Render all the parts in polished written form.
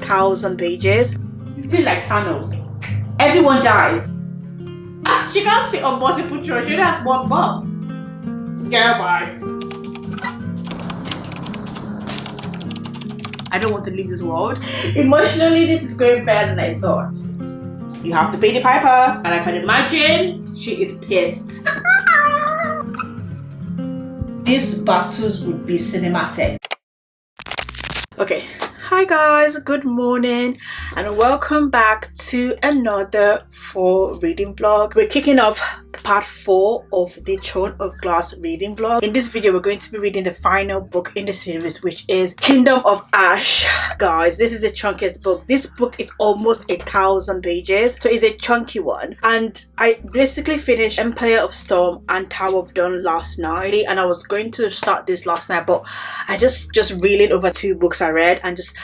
1,000 pages. It's been like Thanos. Everyone dies. She can't sit on multiple thrones. She only has one bum. Girl, bye. I don't want to leave this world. Emotionally, this is going better than I thought. You have to pay the piper, and I can imagine she is pissed. These battles would be cinematic. Okay, hi guys, good morning and welcome back to another fall reading vlog. We're kicking off part 4 of the Throne of Glass reading vlog. In this video we're going to be reading the final book in the series, which is Kingdom of Ash. Guys, this is the chunkiest book. This book is almost 1,000 pages, so it's a chunky one, and I basically finished Empire of Storm and Tower of Dawn last night, and I was going to start this last night, but I just reeling over 2 books I read and just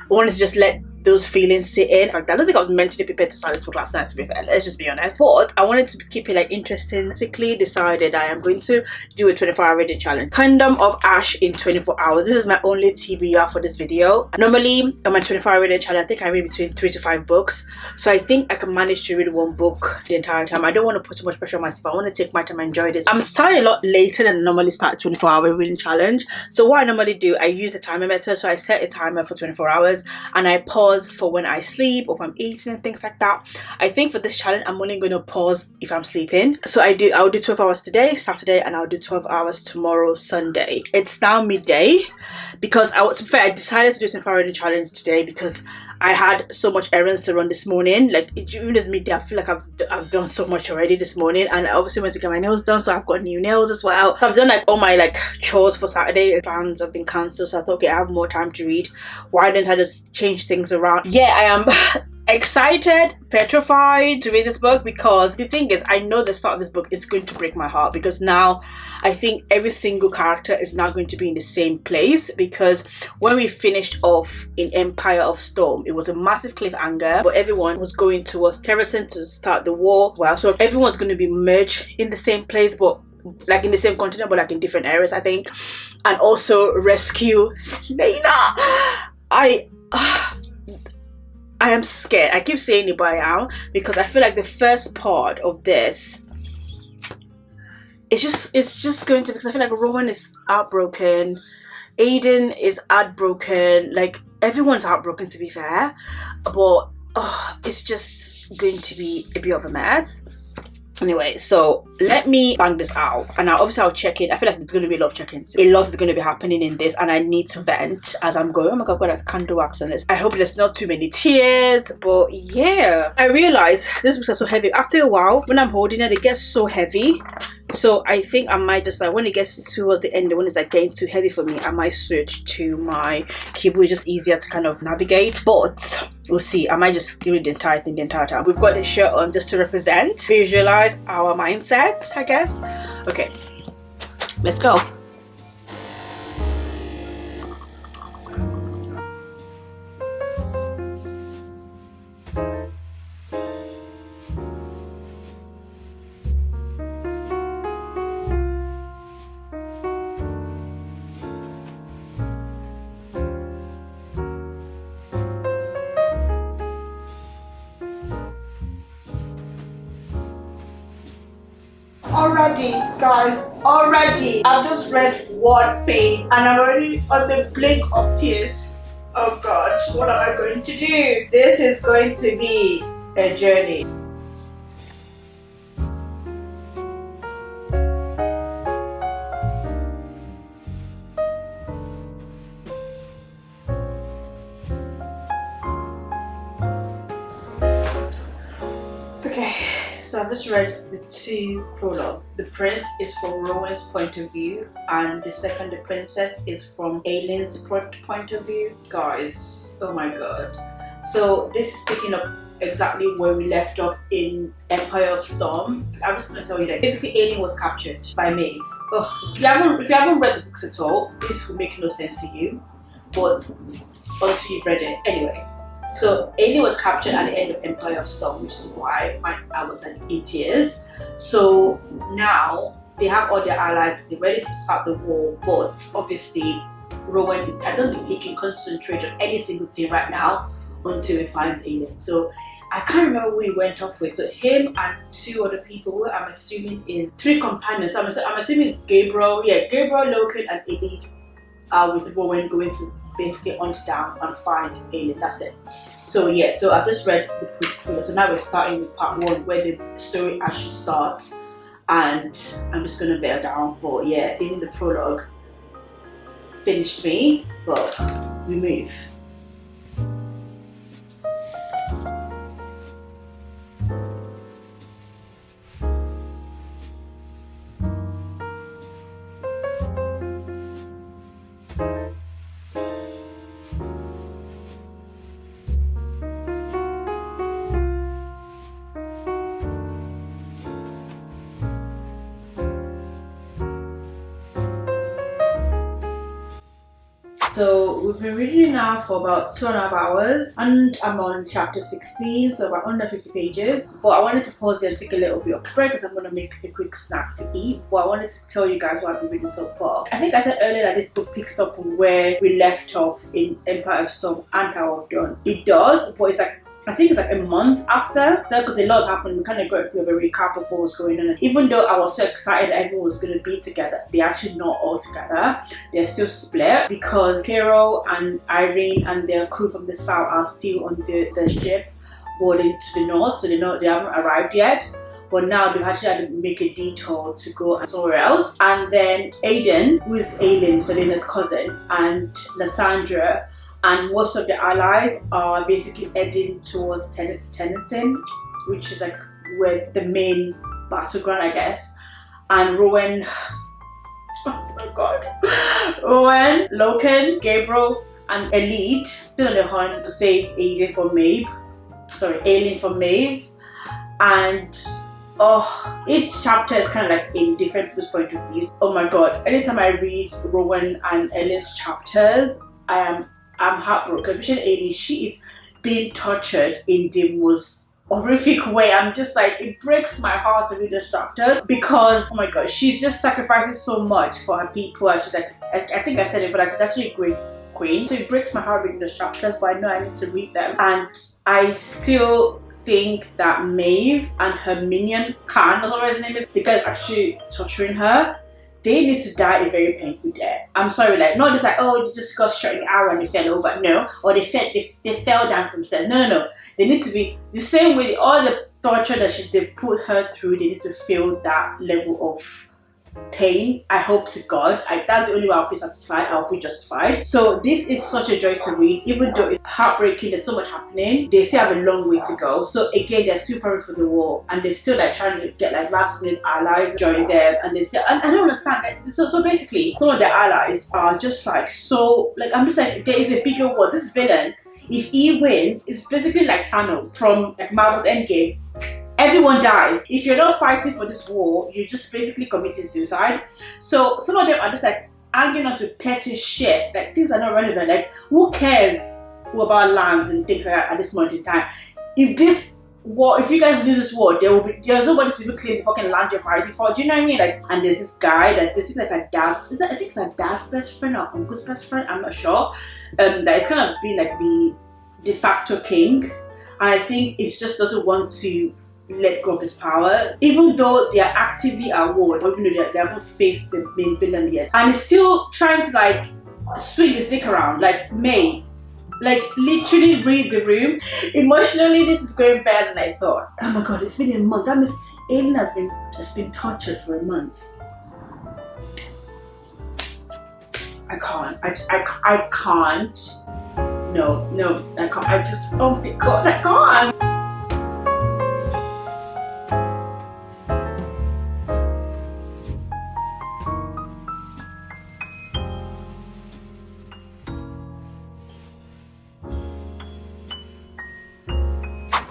wanted to just let those feelings sit in. In fact, I don't think I was mentally prepared to start this book last night, to be fair, let's just be honest, but I wanted to keep it like interesting. Basically decided I am going to do a 24-hour reading challenge. Kingdom of Ash in 24 hours. This is my only TBR for this video. Normally on my 24-hour reading challenge I think I read between 3 to 5 books, so I think I can manage to read 1 book the entire time. I don't want to put too much pressure on myself. I want to take my time and enjoy this. I'm starting a lot later than I normally start a 24-hour reading challenge, so what I normally do, I use the timer method. So I set a timer for 24 hours and I pause for when I sleep or if I'm eating and things like that. I think for this challenge I'm only going to pause if I'm sleeping, so I'll do 12 hours today, Saturday, and I'll do 12 hours tomorrow, Sunday. It's now midday because I decided to do some reading challenge today because I had so much errands to run this morning. Like even as midday, I feel like I've done so much already this morning, and I obviously went to get my nails done, so I've got new nails as well. So I've done like all my like chores for Saturday. Plans have been cancelled, so I thought, okay, I have more time to read. Why didn't I just change things around? Yeah, I am excited, petrified to read this book, because the thing is, I know the start of this book is going to break my heart, because now I think every single character is now going to be in the same place. Because when we finished off in Empire of Storm, it was a massive cliffhanger, but everyone was going towards Terracin to start the war. Well, so everyone's going to be merged in the same place, but like in the same continent, but like in different areas, I think, and also rescue Selena. I am scared. I keep saying it, but I am, because I feel like the first part of this, it's just going to, because I feel like Rowan is heartbroken, Aiden is heartbroken, like everyone's heartbroken to be fair, but it's just going to be a bit of a mess. Anyway, so let me bang this out, and now obviously I'll check it. I feel like there's going to be a lot of check-ins. A lot is going to be happening in this, and I need to vent as I'm going. Oh my god, I've got a candle wax on this. I hope there's not too many tears, but yeah. I realized this books are so heavy. After a while, when I'm holding it, it gets so heavy. So I think I might just, like, when it gets towards the end, when it's like getting too heavy for me, I might switch to my keyboard. It's just easier to kind of navigate, but we'll see. I might just read the entire thing the entire time. We've got this shirt on just to represent, visualize our mindset, I guess. Okay, let's go. Already, guys, I've just read 1 page and I'm already on the blink of tears. Oh god, what am I going to do? This is going to be a journey. Okay, so I've just read the 2 prologue. The prince is from Rowan's point of view, and the second, the princess, is from Aileen's point of view. Guys, oh my god. So this is picking up exactly where we left off in Empire of Storm. I'm just going to tell you that basically Aileen was captured by Maeve. Oh, if you haven't read the books at all, this will make no sense to you, but until you've read it. Anyway, so Aileen was captured at the end of Empire of Storm, which is why I was like 8 years. So now they have all their allies, they're ready to start the war, but obviously Rowan, I don't think he can concentrate on any single thing right now until he finds Aiden. So I can't remember who he went off with. So him and 2 other people who I'm assuming is 3 companions. So I'm assuming it's Gabriel. Yeah, Gabriel, Loken, and Elite are with Rowan going to basically hunt down and find Aiden. That's it. So yeah, so I've just read the prologue. So now we're starting with part 1 where the story actually starts. And I'm just gonna bear down. But yeah, even the prologue finished me. But we move. So we've been reading now for about 2.5 hours and I'm on chapter 16, so about under 50 pages. But I wanted to pause here and take a little bit of a break because I'm going to make a quick snack to eat. But I wanted to tell you guys what I've been reading so far. I think I said earlier that this book picks up from where we left off in Empire of Storm and Tower of Dawn. It does, but it's like, I think it's like a month after, because a lot's happened. We kind of got a bit of a recap of what was going on. And even though I was so excited that everyone was going to be together, they're actually not all together. They're still split because Carol and Irene and their crew from the south are still on the ship boarding to the north, so they haven't arrived yet. But now they've actually had to make a detour to go somewhere else. And then Aiden, who is Aileen, Selena's cousin, and Lysandra, and most of the allies are basically heading towards Tennyson, which is like where the main battleground, I guess. And Rowan, oh my god, Rowan, Loken, Gabriel, and Elite still on the hunt to save Aileen from Maeve. And each chapter is kind of like in different people's point of views. Oh my god, anytime I read Rowan and Eileen's chapters, I'm heartbroken. Especially Aileen, she is being tortured in the most horrific way. I'm just like, it breaks my heart to read those chapters because, oh my god, she's just sacrificing so much for her people. And she's like, I think I said it, but like, she's actually a great queen. So it breaks my heart reading those chapters, but I know I need to read them. And I still think that Maeve and her minion, Khan, or whatever his name is, the guy actually torturing her, they need to die a very painful death. I'm sorry, like, not just like, oh, they just got shot in the arrow and they fell over. No. Or they fell down some stairs. No. They need to be the same way. All the torture that they've put her through, they need to feel that level of pain. I hope to God. That's the only way I'll feel satisfied. I'll feel justified. So this is such a joy to read, even though it's heartbreaking. There's so much happening. They still have a long way to go. So again, they're super ready for the war, and they're still like trying to get like last minute allies join them. And they still, and I don't understand that. So basically, some of the allies are just like so. Like I'm just like, there is a bigger war. This villain, if he wins, it's basically like Thanos from like Marvel's Endgame. Everyone dies. If you're not fighting for this war, you're just basically committing suicide. So some of them are just like hanging on to petty shit. Like things are not relevant. Like who cares about lands and things like that at this moment in time? If this war, if you guys do this war, there's nobody to even claim the fucking land you're fighting for. Do you know what I mean? Like, and there's this guy that's basically like a dad's. I think it's a dad's best friend or uncle's best friend. I'm not sure. That is kind of being like the de facto king, and I think it just doesn't want to let go of his power, even though they are actively at war, even though they haven't faced the main villain yet, and he's still trying to like swing his dick around. Like May, like literally read the room. Emotionally, this is going better than I thought. Oh my god, it's been a month. That means Aileen has been tortured for a month. I can't. No, I can't. I just, oh my god, I can't.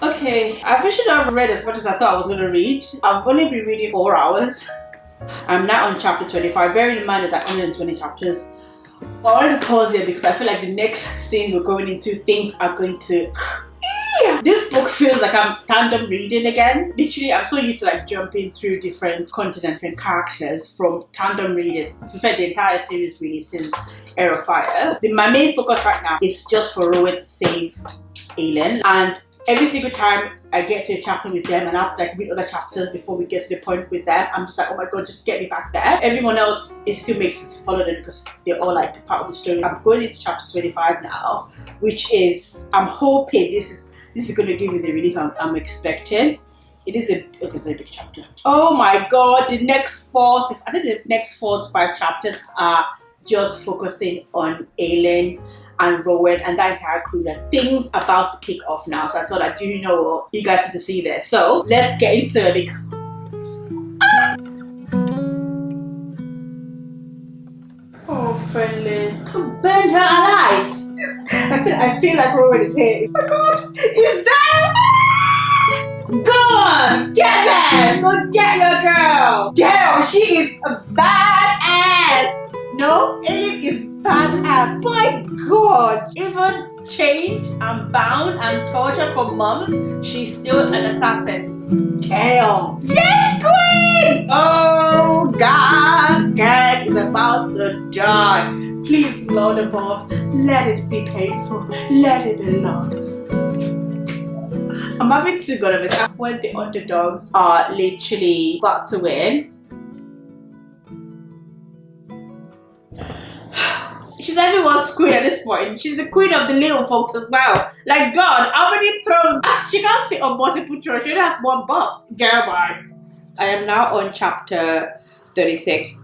Okay, I've actually not read as much as I thought I was going to read. I've only been reading 4 hours. I'm now on chapter 25. Bearing in mind, there's like 120 chapters. But I wanted to pause here because I feel like the next scene we're going into, things are going to... This book feels like I'm tandem reading again. Literally, I'm so used to like jumping through different content and different characters from tandem reading. To be fair, the entire series really since Heir of Fire. My main focus right now is just for Rowan to save Aelin, and every single time I get to a chapter with them and I have to like read other chapters before we get to the point with them, I'm just like, oh my god, just get me back there. Everyone else, it still makes sense to follow them because they're all like part of the story. I'm going into chapter 25 now, which is, I'm hoping this is going to give me the relief I'm expecting. It is it's a big chapter. Oh my god, the next 4 to 5 chapters are just focusing on Aelin and Rowan and that entire crew. That things about to kick off now. So I thought I'd you know what, you guys need to see this. So let's get into it. Oh, friendly. Burn her alive. I feel like Rowan is here. Oh my god, is that? Go! Get them! Go get your girl! Girl, she is a badass! No, Aelin is badass. My god! Even chained and bound and tortured for months, she's still an assassin. Damn! Yes, queen! Oh god! Cat is about to die. Please, Lord above, let it be painful. Let it be lost. I'm having too good of it when the underdogs are literally about to win. She's everyone's queen at this point. She's the queen of the little folks as well. Like God, how many thrones? She can't sit on multiple thrones. She only has one butt. Girl, bye. I am now on chapter 36,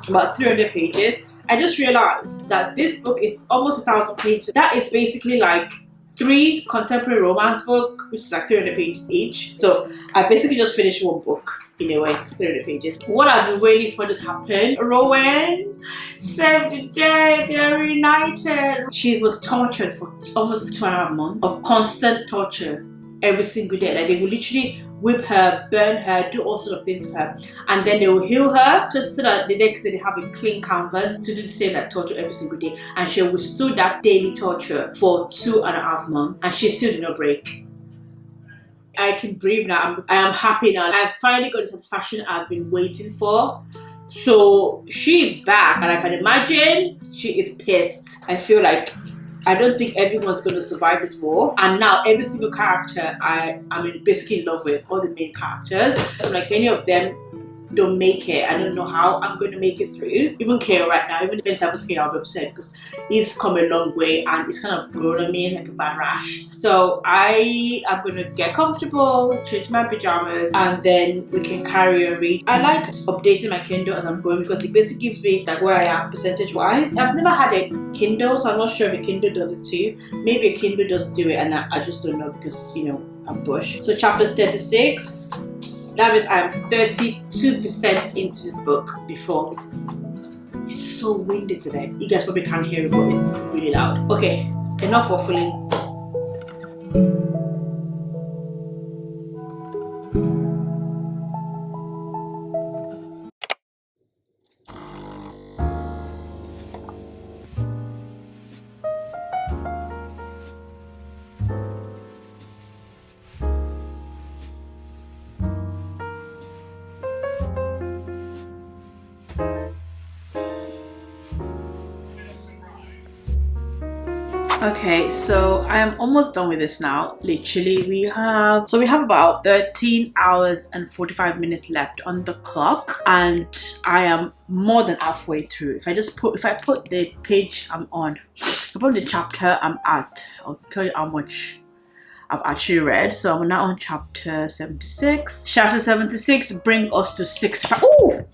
about 300 pages. I just realized that this book is almost 1,000 pages. That is basically like 3 contemporary romance books, which is like 300 pages each. So I basically just finished one book in a way, 300 pages. What I've been waiting for just happened. Rowan saved the day, they're reunited. She was tortured for almost 2.5 months of constant torture every single day. Like they will literally whip her, burn her, do all sorts of things to her, and then they will heal her just so that the next day they have a clean canvas to do the same like torture every single day. And she withstood that daily torture for 2.5 months, and she still did not break. I can breathe now. I am happy now. I've finally got the satisfaction I've been waiting for. So she is back, and I can imagine she is pissed. I feel like I don't think everyone's going to survive this war, and now every single character I'm basically in love with, all the main characters. So like any of them don't make it, I don't know how I'm going to make it through. Even Heir right now, even if I was Heir, I'll be upset because he's come a long way and it's kind of grown on me like a bad rash. So I am going to get comfortable, change my pajamas, and then we can carry on read. I like updating my Kindle as I'm going because it basically gives me like where I am percentage wise. I've never had a Kindle, so I'm not sure if a Kindle does it too. Maybe a Kindle does do it and I just don't know because, you know, I'm bush. So chapter 36. That means I'm 32% into this book before. It's so windy today. You guys probably can't hear it, but it's really loud. Okay, enough waffling. Okay, so I am almost done with this now. Literally, we have about 13 hours and 45 minutes left on the clock, and I am more than halfway through. If I put the page I'm on, I put the chapter I'm at, I'll tell you how much I've actually read. So I'm now on chapter 76. Chapter 76 brings us to 65. Ooh!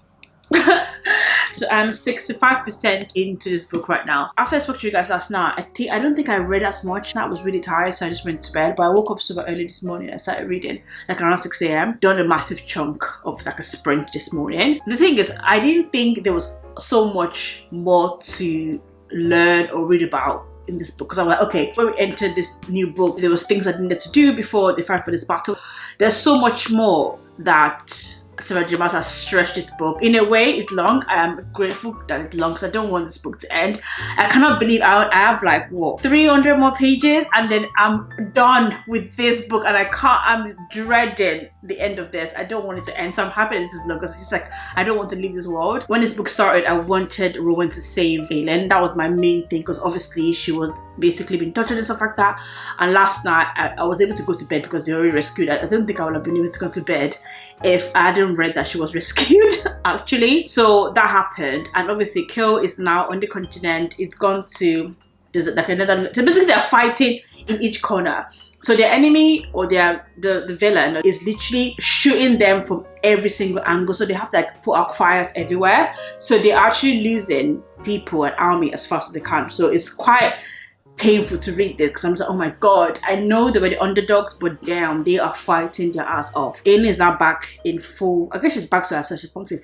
So I'm 65% into this book right now. After I spoke to you guys last night, I don't think I read as much. I was really tired, so I just went to bed. But I woke up super early this morning. I started reading like around 6 a.m. Done a massive chunk of like a sprint this morning. The thing is, I didn't think there was so much more to learn or read about in this book, because I'm like, okay, when we entered this new book, there was things I needed to do before they fight for this battle. There's so much more that Sarah J. Maas has stretched this book. In a way, it's long. I am grateful that it's long because I don't want this book to end. I cannot believe I have like what 300 more pages and then I'm done with this book, and I'm dreading the end of this. I don't want it to end, so I'm happy that this is long because it's just like I don't want to leave this world. When this book started, I wanted Rowan to save Aelin. That was my main thing because obviously she was basically being tortured and stuff like that. And last night I was able to go to bed because they already rescued her. I don't think I would have been able to go to bed if I hadn't read that she was rescued actually. So that happened, and obviously Kill is now on the continent. It's gone to, there's like another, so basically they're fighting in each corner. So their enemy or the villain is literally shooting them from every single angle, so they have to like put out fires everywhere. So they're actually losing people and army as fast as they can. So it's quite painful to read this because I'm like, oh my god, I know they were the underdogs, but damn, they are fighting their ass off. Aelin is now back in full, I guess she's back to herself, she's back to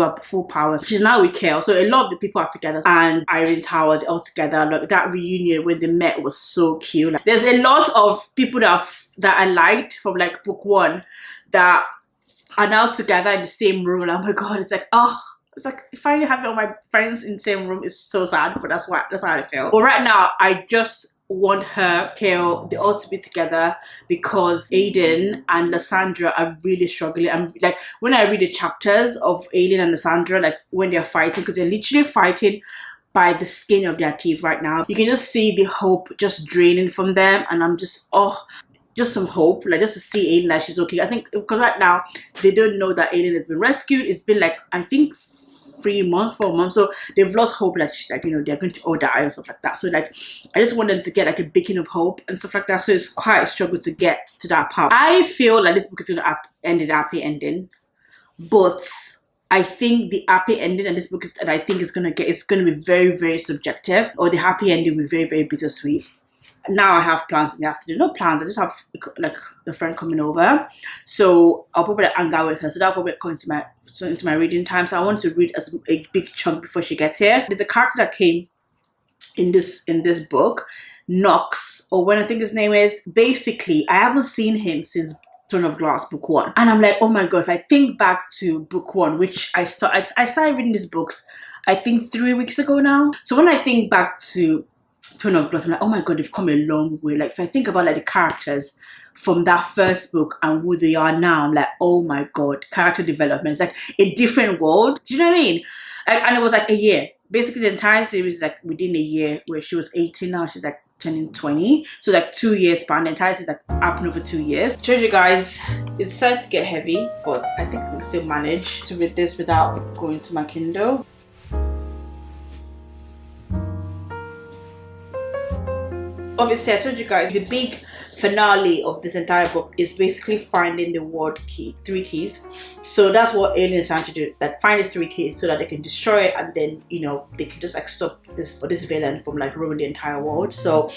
her full power. She's now with Kale, so a lot of the people are together, and Iron Tower, they're all together. Like that reunion when they met was so cute. Like, there's a lot of people that I liked from like book one that are now together in the same room. Like, oh my god, it's like, oh, it's like finally having all my friends in the same room is so sad, but that's how I feel. But right now, I just want her, Kale, they all to be together because Aiden and Lysandra are really struggling. I'm like, when I read the chapters of Aiden and Lysandra, like when they're fighting, because they're literally fighting by the skin of their teeth right now. You can just see the hope just draining from them, and I'm just, oh, just some hope, like just to see Aiden that she's okay. I think because right now they don't know that Aiden has been rescued. It's been like, I think 4 months, so they've lost hope that like, you know, they're going to all die or stuff like that. So like I just want them to get like a beacon of hope and stuff like that. So it's quite a struggle to get to that part. I feel like this book is going to end in a happy ending, but I think the happy ending and this book that I think is going to get, it's going to be very, very subjective, or the happy ending will be very, very bittersweet. Now I have plans in the afternoon. No plans, I just have like a friend coming over, so I'll probably hang out with her. So that'll probably go into my reading time. So I want to read a big chunk before she gets here. There's a character that came in this book, Knox, or when I think his name is. Basically, I haven't seen him since Throne of Glass book 1, and I'm like, oh my god, if I think back to book 1, which I started reading these books I think 3 weeks ago now. So when I think back to Throne of Glass, I'm like, oh my god, they've come a long way. Like if I think about like the characters from that first book and who they are now, I'm like, oh my god, character development is like a different world. Do you know what I mean? And it was like a year. Basically the entire series is like within a year, where she was 18, now she's like turning 20. So like 2 years span. The entire series like happened over 2 years. I told you guys, it's starting to get heavy, but I think I can still manage to read this without going to my Kindle. Obviously, I told you guys the big finale of this entire book is basically finding the word key, 3 keys. So that's what Aelin is trying to do, like find these 3 keys so that they can destroy it, and then, you know, they can just like stop this villain from like ruining the entire world. So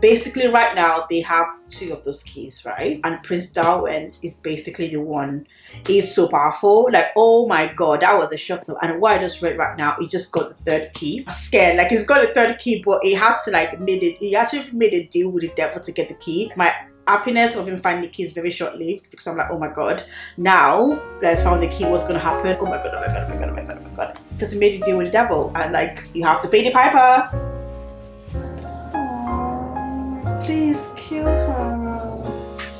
basically right now they have 2 of those keys, right? And Prince Darwin is basically the one. He's so powerful, like, oh my god, that was a shock. So, and what I just read right now, he just got the 3rd key. I'm scared, like he's got the 3rd key, but he had to like he actually made a deal with the devil to get the key. My happiness of him finding the key is very short-lived because I'm like, oh my god, now let's found the key, what's gonna happen? Oh my god, oh my god, oh my god, oh my god, oh my god. Because he made a deal with the devil, and like you have to pay the piper. Please kill her.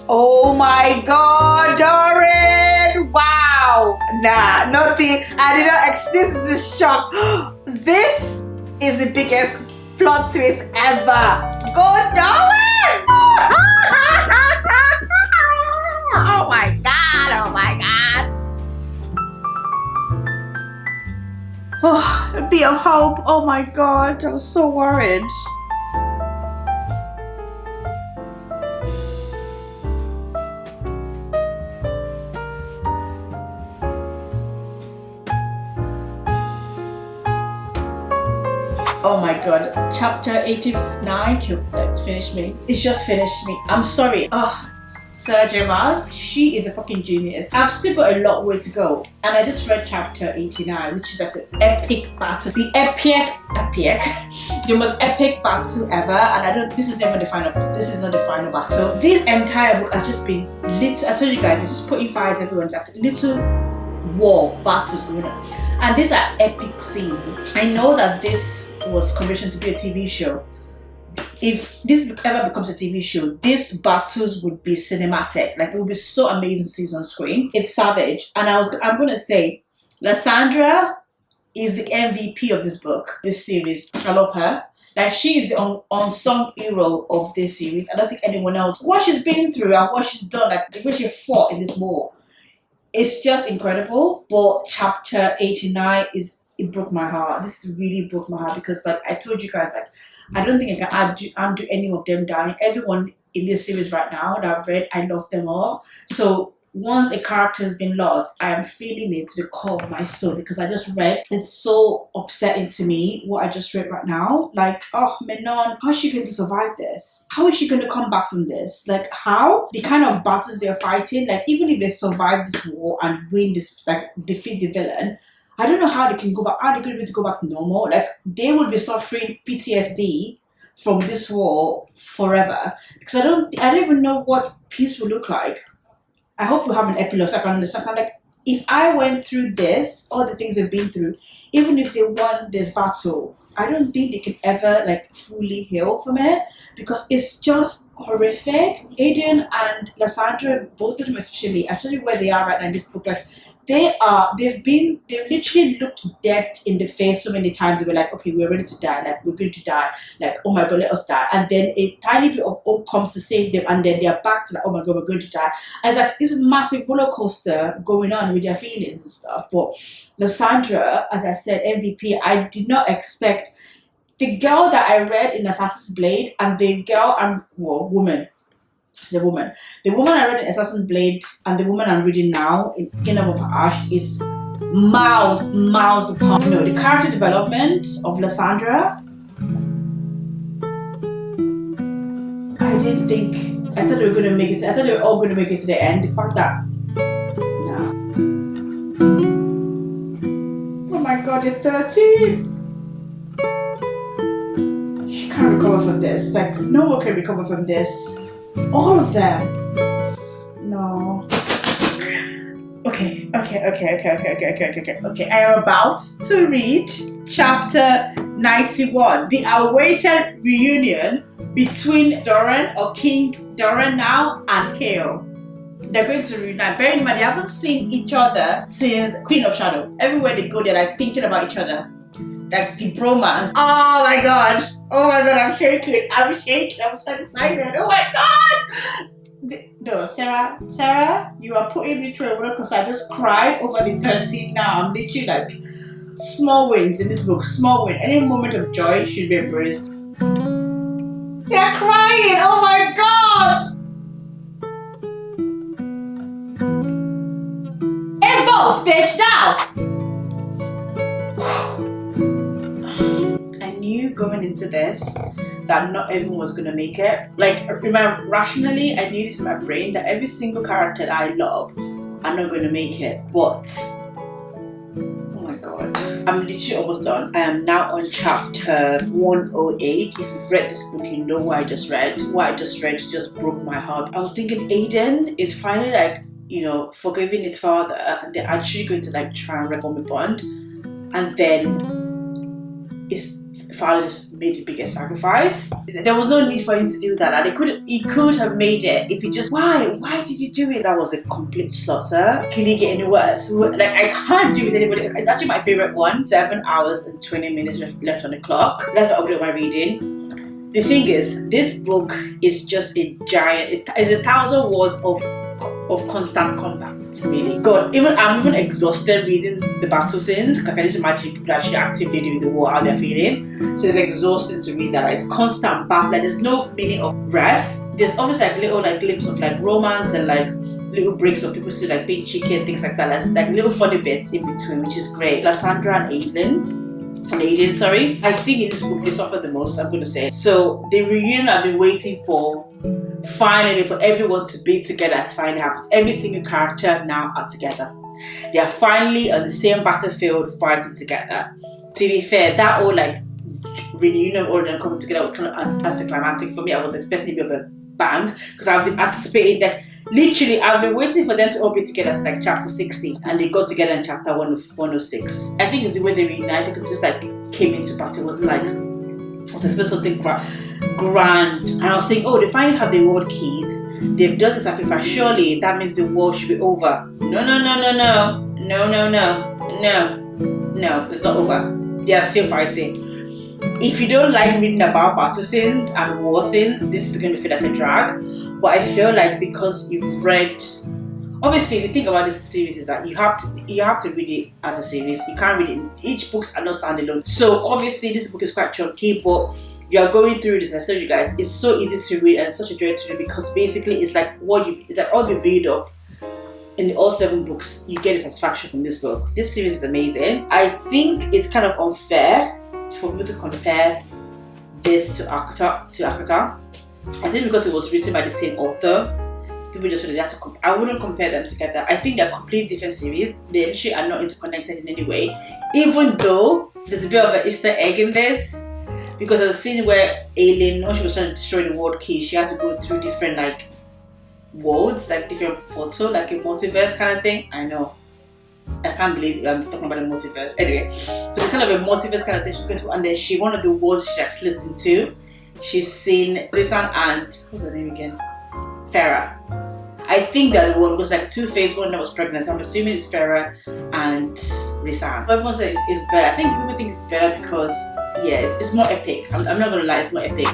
Oh my god, Doran! Wow! Nah, nothing. I did not this is the shock. This is the biggest plot twist ever. Go Doran! Oh my god, oh my god. Oh, a bit of hope. Oh my god, I was so worried. Oh my god, chapter 89 finished me. It's just finished me. I'm sorry. Oh, Sarah J. Maas. She is a fucking genius. I've still got a lot way to go, and I just read chapter 89, which is like an epic battle, the most epic battle ever. And I don't. This is never the final. This is not the final battle. This entire book has just been little. I told you guys, it's just putting fires everyone's like little war battles going on, and these are epic scenes. I know that this was commissioned to be a TV show. If this ever becomes a TV show, these battles would be cinematic. Like, it would be so amazing to see on screen. It's savage. And I'm gonna say, Lysandra is the MVP of this book, this series. I love her. Like, she is the unsung hero of this series. I don't think anyone else. What she's been through and what she's done, like the way she fought in this war, it's just incredible. But chapter 89 it broke my heart. This really broke my heart because, like I told you guys, like, I don't think I can undo any of them dying. Everyone in this series right now that I've read, I love them all. So once a character has been lost, I am feeling it to the core of my soul because I just read. It's so upsetting to me what I just read right now. Like, oh, Menon, how is she going to survive this? How is she going to come back from this? Like, how? The kind of battles they're fighting, like, even if they survive this war and win this, like, defeat the villain, I don't know how they can go back. How are they going to be able to go back to normal? Like, they will be suffering PTSD from this war forever. Because I don't even know what peace will look like. I hope we have an epilogue so I can understand. I'm like, if I went through this, all the things they've been through, even if they won this battle, I don't think they can ever like fully heal from it because it's just horrific. Aiden and Lysandra, both of them especially where they are right now in this book, like, they've literally looked death in the face so many times. They were like, okay, we're ready to die, like, we're going to die, like, oh my god, let us die. And then a tiny bit of hope comes to save them, and then they're back to like, oh my god, we're going to die. And it's like this massive roller coaster going on with their feelings and stuff. But Lysandra, as I said, MVP, I did not expect the girl that I read in Assassin's Blade and the girl woman. She's a woman. The woman I read in Assassin's Blade and the woman I'm reading now in Kingdom of Ash is miles apart. No, the character development of Lysandra, I didn't think. I thought they were going to make it. I thought they were all going to make it to the end. The fact that, nah. Oh my god, you're 13. She can't recover from this. Like, no one can recover from this. All of them. No. Okay. I am about to read chapter 91. The awaited reunion between Doran, or King Doran now, and Kale. They're going to reunite. Bear in mind, they haven't seen each other since Queen of Shadow. Everywhere they go, they're like thinking about each other. Like the bromance. Oh my god, I'm shaking. I'm so excited. Oh my god. No, Sarah, you are putting me through a roller coaster. I just cried over the 13th now. I'm literally like, small wins in this book. Small win. Any moment of joy should be embraced. They're crying. Oh my god. Evolve, bitch, now. Going into this that not everyone was gonna make it. Like, rationally, I knew this in my brain that every single character that I love are not gonna make it. But oh my god, I'm literally almost done. I am now on chapter 108. If you've read this book, you know what I just read. What I just read just broke my heart. I was thinking Aiden is finally like, you know, forgiving his father, and they're actually going to like try and reform a bond, and then his father just made the biggest sacrifice. There was no need for him to do that, and he could have made it if he just, why did you do it? That was a complete slaughter. Can it get any worse? Like, I can't do it with anybody. It's actually my favorite one. 7 hours and 20 minutes left on the clock. That's what I'll do with my reading. The thing is, this book is just a giant, it's 1,000 words of constant combat. Really, God, I'm even exhausted reading the battle scenes because I can just imagine people actually actively doing the war, how they're feeling. So it's exhausting to read that. It's constant battle. Like, there's no minute of rest. There's obviously like little like glimpse of like romance and like little breaks of people still like being cheeky and things like that. That's like little funny bits in between, which is great. Lysandra and Aiden, sorry. I think in this book they suffer the most, I'm gonna say. So the reunion I've been waiting for finally for everyone to be together as finally happens. Every single character now are together. They are finally on the same battlefield fighting together. To be fair, that all like reunion of all of them coming together was kind of anticlimactic for me. I was expecting a bit of a bang because I've been anticipating that. Literally, I've been waiting for them to all be together since like chapter 60, and they got together in chapter 106. I think it's the way they reunited because it just like came into battle. It wasn't like I was expecting something grand, and I was thinking, oh, they finally have the world keys. They've done the sacrifice. Surely that means the war should be over. No, no, no, no, no, no, no, no, no, no. It's not over. They are still fighting. If you don't like reading about battle scenes and war scenes, this is going to feel like a drag. But I feel like because you've read, obviously the thing about this series is that you have to read it as a series. You can't read it. Each books are not standalone. So obviously this book is quite chunky, but you are going through this. I told you guys, it's so easy to read and it's such a joy to read because basically it's like it's like all the build up in all 7 books. You get a satisfaction from this book. This series is amazing. I think it's kind of unfair for people to compare this to ACOTAR. I think because it was written by the same author, people just really have to I wouldn't compare them together. I think they're completely different series. They actually are not interconnected in any way, even though there's a bit of an Easter egg in this, because there's a scene where Aileen, when she was trying to destroy the world key, she has to go through different like worlds, like different portals, like a multiverse kind of thing. I know, I can't believe I'm talking about a multiverse. Anyway, so it's kind of a multiverse kind of thing she's going to, and then one of the worlds she like slipped into, she's seen Lisan and what's her name again? Farah. I think that one was like two-faced, one that was pregnant. So I'm assuming it's Farah and Lisan. Everyone says it's better. I think people think it's better because yeah, it's more epic. I'm not gonna lie, it's more epic.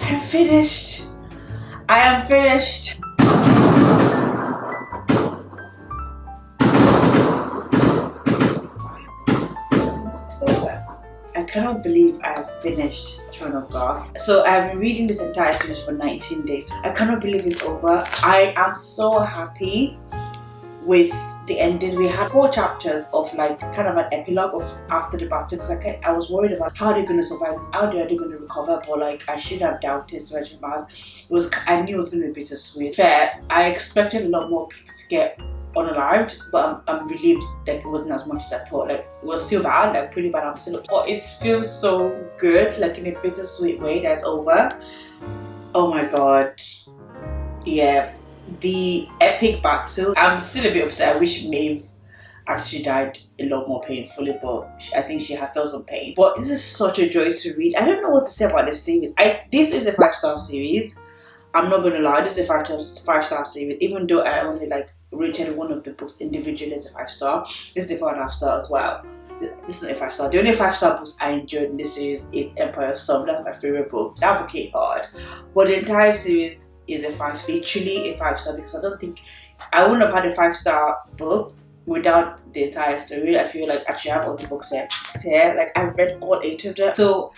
I'm finished. I am finished. I cannot believe I have finished Throne of Glass. So I have been reading this entire series for 19 days. I cannot believe it's over. I am so happy with the ending. We had 4 chapters of like kind of an epilogue of after the battle because I was worried about how they're going to survive this, how are they going to recover, but like I should have doubted Virgin Mars. I knew it was going to be bittersweet. Fair, I expected a lot more people to get unalived, but I'm relieved that it wasn't as much as I thought. Like it was still bad, like pretty bad absolute, but it feels so good, like in a bittersweet way that it's over. Oh my god, yeah. The epic battle. I'm still a bit upset. I wish Maeve actually died a lot more painfully, but I think she had felt some pain. But this is such a joy to read. I don't know what to say about this series. This is a 5-star series. I'm not gonna lie, this is a 5-star series. Even though I only like rated one of the books individually as a 5-star, this is a 4.5 star as well. This is not a 5-star. The only 5-star books I enjoyed in this series is Empire of Sun. That's my favorite book. That book hit hard, but the entire series is a 5, literally a 5-star, because I don't think I wouldn't have had a 5-star book without the entire story. I feel like actually I have all the books here. Like I've read all 8 of them. So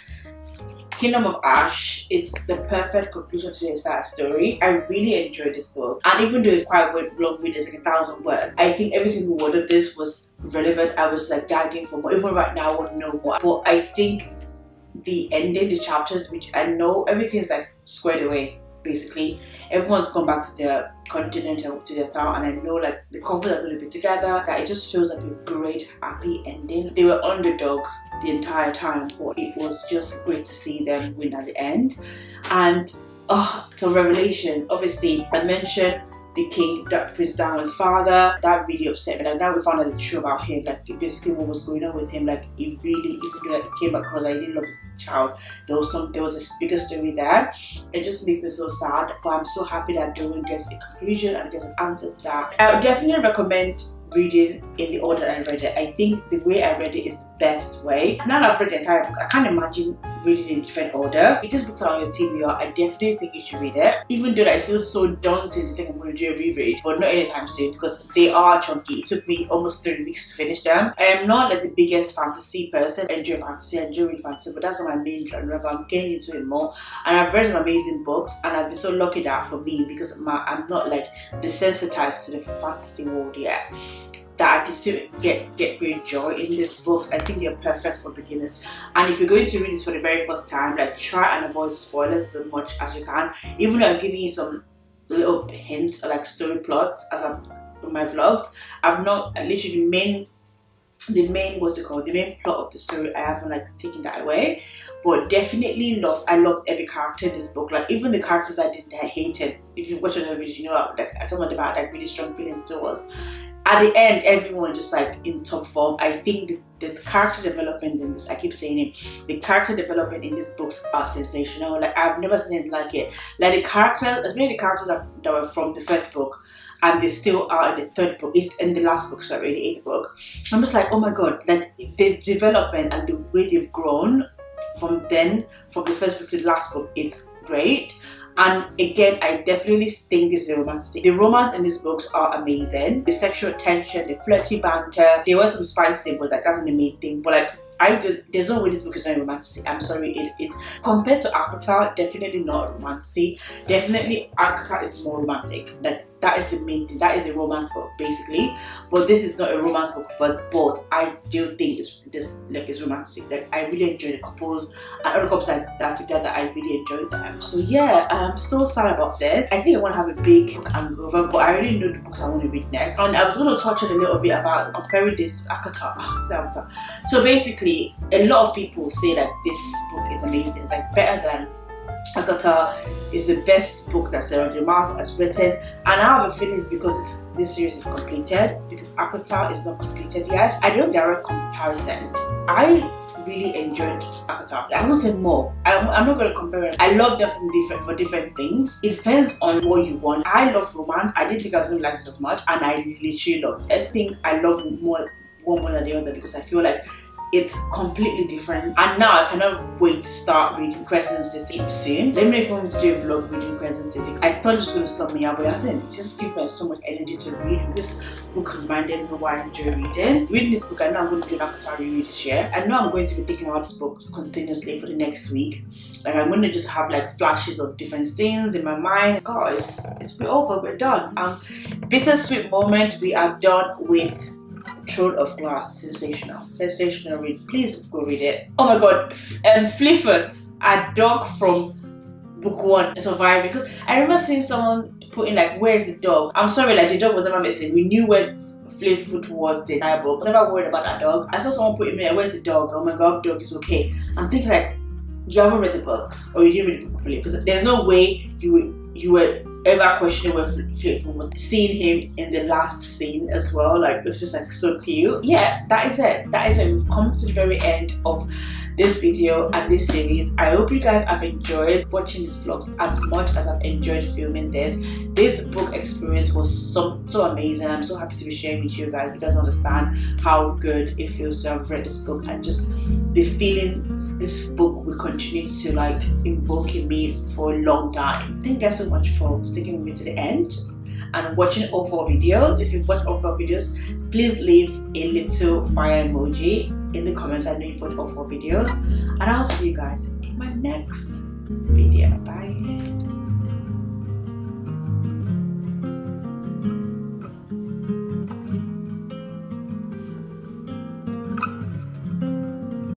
Kingdom of Ash, it's the perfect conclusion to the entire story. I really enjoyed this book, and even though it's quite long, it's like 1,000 words, I think every single word of this was relevant. I was like gagging for more. Even right now I want to know more, but I think the ending, the chapters, which I know everything's like squared away. Basically, everyone's gone back to their continent and to their town, and I know like the couple are going to be together. That it just feels like a great, happy ending. They were underdogs the entire time, but it was just great to see them win at the end. And so revelation. Obviously, I mentioned the king, Prince Diamond's father. That really upset me. Like now we found out the truth about him. Like basically what was going on with him. Like it really, even though it came across, I didn't love his child. There was a bigger story there. It just makes me so sad. But I'm so happy that Doran gets a conclusion and gets an answer to that. I would definitely recommend reading in the order I read it. I think the way I read it is the best way. Now that I've read the entire book, I can't imagine reading in different order. If this book's on your TBR, I definitely think you should read it. Even though I feel so daunting to think I'm going to do a reread, but not anytime soon because they are chunky. It took me almost 3 weeks to finish them. I am not like the biggest fantasy person. I enjoy fantasy, I enjoy reading fantasy, but that's not my main genre. But I'm getting into it more, and I've read some amazing books, and I've been so lucky that for me, because I'm not like desensitized to the fantasy world yet. that I can still get great joy in these books. I think they're perfect for beginners. And if you're going to read this for the very first time, like try and avoid spoilers as much as you can. Even though I'm giving you some little hints or like story plots as I'm in my vlogs, I've not literally the main what's it called, the main plot of the story, I haven't like taken that away. But definitely I loved every character in this book. Like even the characters I hated. If you watch another video, you know, like I told them about like really strong feelings towards. At the end, everyone just like in top form. I think the character development in this, I keep saying it, the character development in these books are sensational. Like I've never seen anything like it. Like the characters, especially the characters that were from the first book, and they still are in the third book, it's in the last book, sorry, the 8th book. I'm just like, oh my god, like the development and the way they've grown from the first book to the last book, it's great. And again, I definitely think this is a romantic. The romance in these books are amazing. The sexual tension, the flirty banter, there was some spicy, but like that's the main thing. But like there's no way this book is not romantic. I'm sorry, it compared to ACOTAR, definitely not romantic. Definitely ACOTAR is more romantic. That is the main thing. That is a romance book basically, but this is not a romance book first. But I do think it's romantic. Like I really enjoy the couples and other couples that are together. I really enjoyed them. So yeah, I'm so sad about this. I think I want to have a big hangover, but I already know the books I want to read next. And I was going to touch on a little bit about comparing this to ACOTAR. So basically, a lot of people say that this book is amazing. It's like better than ACOTAR, is the best book that Sarah J. Maas has written, and I have a feeling it's because this series is completed, because ACOTAR is not completed yet. I don't direct comparison. I really enjoyed ACOTAR. I won't say more. I'm not going to compare it. I love them for different things. It depends on what you want. I love romance. I didn't think I was going to like this as much, and I literally loved it. I think I love one more than the other because I feel like it's completely different. And now I cannot wait to start reading Crescent City soon. Let me know if you want me to do a vlog reading Crescent City. I thought it was going to stop me out, but it hasn't. It just gives me so much energy to read. This book reminded me why I enjoy reading. Reading this book, I know I'm going to do an ACOTAR review this year. I know I'm going to be thinking about this book continuously for the next week. Like I'm going to just have like flashes of different scenes in my mind. Guys, it's over, we're done. Bittersweet moment, we are done with Throne of Glass. Sensational read. Please go read it. Oh my god, Fliffert, a dog from book 1 survived, because I remember seeing someone put in like, where's the dog? I'm sorry, like the dog was never missing. We knew where Fliffert was the entire book. I was never worried about that dog. I saw someone put in like, where's the dog? Oh my god, dog is okay. I'm thinking like, you haven't read the books, or you didn't read the book properly, because there's no way you were ever questioning where Fliffert was. Seeing him in the last scene as well, like it was just like so cute. Yeah, that is it. We've come to the very end of this video and this series. I hope you guys have enjoyed watching these vlogs as much as I've enjoyed filming this. This book experience was so amazing. I'm so happy to be sharing with you guys. You guys understand how good it feels to have read this book, and just the feelings this book will continue to like invoke in me for a long time. Thank you guys so much for sticking with me to the end and watching all 4 videos. If you've watched all 4 videos, please leave a little fire emoji in the comments. I know you've watched all 4 videos, and I'll see you guys in my next video. Bye.